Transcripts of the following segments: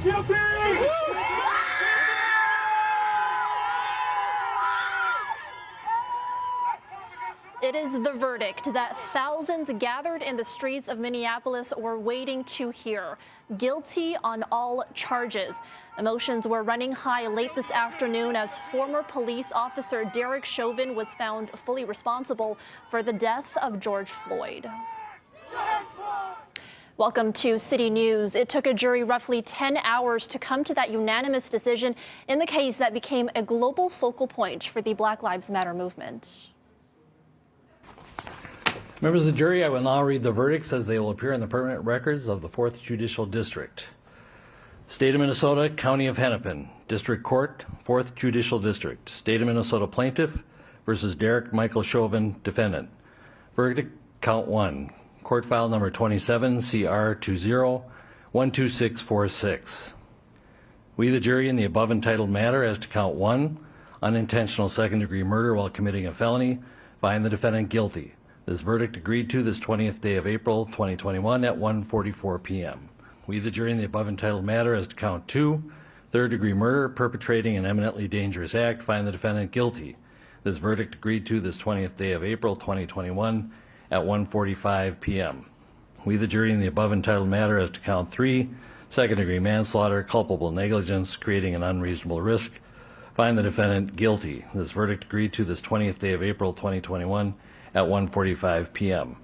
It is the verdict that thousands gathered in the streets of Minneapolis were waiting to hear. Guilty on all charges. Emotions were running high late this afternoon as former police officer Derek Chauvin was found fully responsible for the death of George Floyd. Welcome to City News. It took a jury roughly 10 hours to come to that unanimous decision in the case that became a global focal point for the Black Lives Matter movement. Members of the jury, I will now read the verdicts as they will appear in the permanent records of the 4th Judicial District. State of Minnesota, County of Hennepin, District Court, 4th Judicial District. State of Minnesota Plaintiff versus Derek Michael Chauvin, Defendant. Verdict, Count 1. Court file number 27, CR 20-12646. We, the jury, in the above entitled matter as to Count 1, unintentional second-degree murder while committing a felony, find the defendant guilty. This verdict agreed to this 20th day of April 2021 at 1:44 p.m. We, the jury, in the above entitled matter as to Count 2, third-degree murder, perpetrating an eminently dangerous act, find the defendant guilty. This verdict agreed to this 20th day of April 2021 at 1:45 p.m. We, the jury, in the above entitled matter as to Count 3, second-degree manslaughter, culpable negligence, creating an unreasonable risk, find the defendant guilty. This verdict agreed to this 20th day of April 2021 at 1:45 p.m.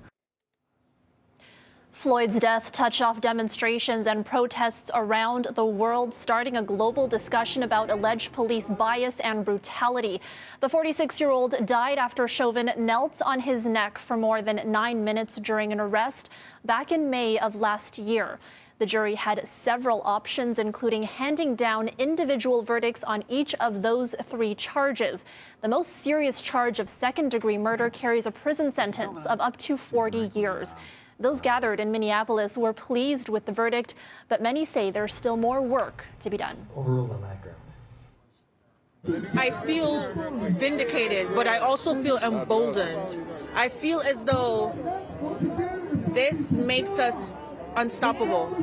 Floyd's death touched off demonstrations and protests around the world, starting a global discussion about alleged police bias and brutality. The 46-year-old died after Chauvin knelt on his neck for more than 9 minutes during an arrest back in May of last year. The jury had several options, including handing down individual verdicts on each of those 3 charges. The most serious charge of second-degree murder carries a prison sentence of up to 40 years. Those gathered in Minneapolis were pleased with the verdict, but many say there's still more work to be done. Overruled on that ground. I feel vindicated, but I also feel emboldened. I feel as though this makes us unstoppable.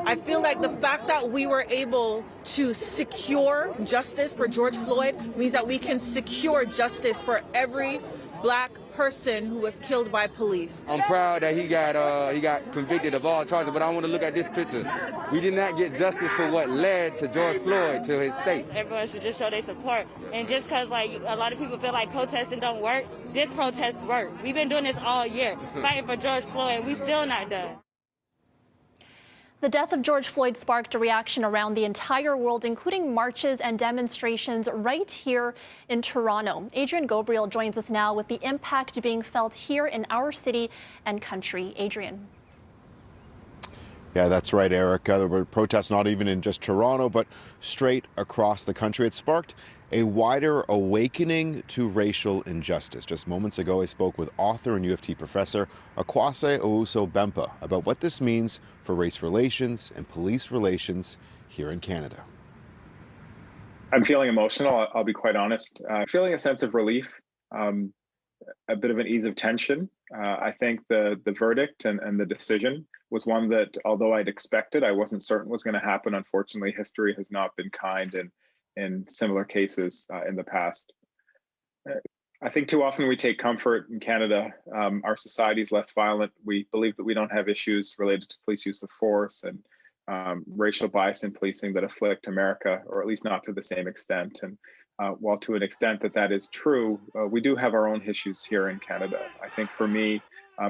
I feel like the fact that we were able to secure justice for George Floyd means that we can secure justice for every Black person who was killed by police. I'm proud that he got convicted of all charges, but I want to look at this picture. We did not get justice for what led to George Floyd to his state. Everyone should just show their support. And just because like a lot of people feel like protesting don't work, this protest worked. We've been doing this all year, fighting for George Floyd, and we still not done. The death of George Floyd sparked a reaction around the entire world, including marches and demonstrations right here in Toronto. Adrian Ghobrial joins us now with the impact being felt here in our city and country. Adrian. Yeah, that's right, Erica. There were protests not even in just Toronto, but straight across the country. It sparked a wider awakening to racial injustice. Just moments ago, I spoke with author and U of T professor Akwase Owusu-Bempah about what this means for race relations and police relations here in Canada. I'm feeling emotional, I'll be quite honest. Feeling a sense of relief, a bit of an ease of tension. I think the verdict and the decision was one that, although I'd expected, I wasn't certain was going to happen. Unfortunately, history has not been kind in similar cases in the past. I think too often we take comfort in Canada. Our society is less violent. We believe that we don't have issues related to police use of force and racial bias in policing that afflict America, or at least not to the same extent. And while to an extent that is true, we do have our own issues here in Canada. I think for me,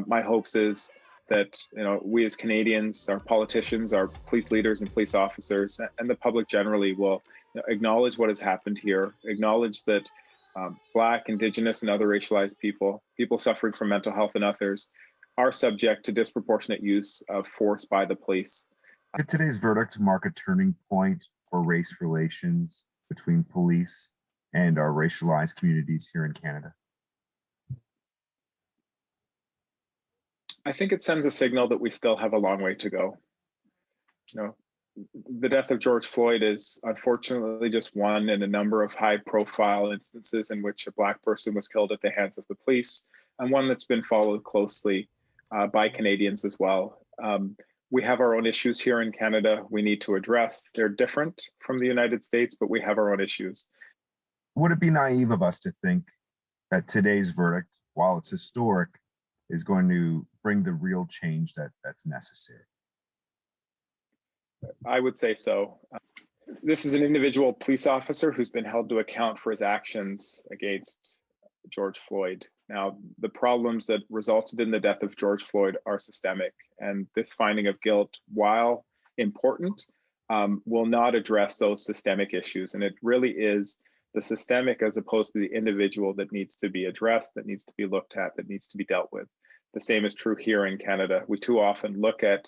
my hopes is that we as Canadians, our politicians, our police leaders and police officers, and the public generally will acknowledge what has happened here, acknowledge that Black, Indigenous, and other racialized people suffering from mental health and others, are subject to disproportionate use of force by the police. Could today's verdict mark a turning point for race relations between police and our racialized communities here in Canada? I think it sends a signal that we still have a long way to go. The death of George Floyd is unfortunately just one in a number of high-profile instances in which a Black person was killed at the hands of the police, and one that's been followed closely by Canadians as well. We have our own issues here in Canada we need to address. They're different from the United States, but we have our own issues. Would it be naive of us to think that today's verdict, while it's historic, is going to bring the real change that's necessary? I would say so. This is an individual police officer who's been held to account for his actions against George Floyd. Now, the problems that resulted in the death of George Floyd are systemic, and this finding of guilt, while important, will not address those systemic issues. And it really is the systemic as opposed to the individual that needs to be addressed, that needs to be looked at, that needs to be dealt with. The same is true here in Canada. We too often look at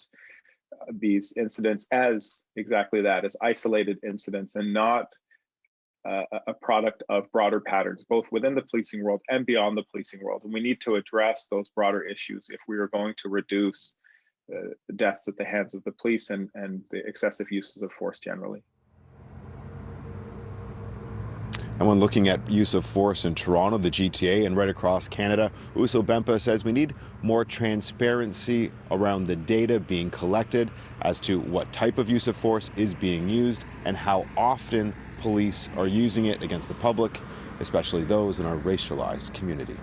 these incidents as exactly that, as isolated incidents, and not a product of broader patterns, both within the policing world and beyond the policing world. And we need to address those broader issues if we are going to reduce the deaths at the hands of the police and the excessive uses of force generally. And when looking at use of force in Toronto, the GTA, and right across Canada, Uso Bempa says we need more transparency around the data being collected as to what type of use of force is being used and how often police are using it against the public, especially those in our racialized community.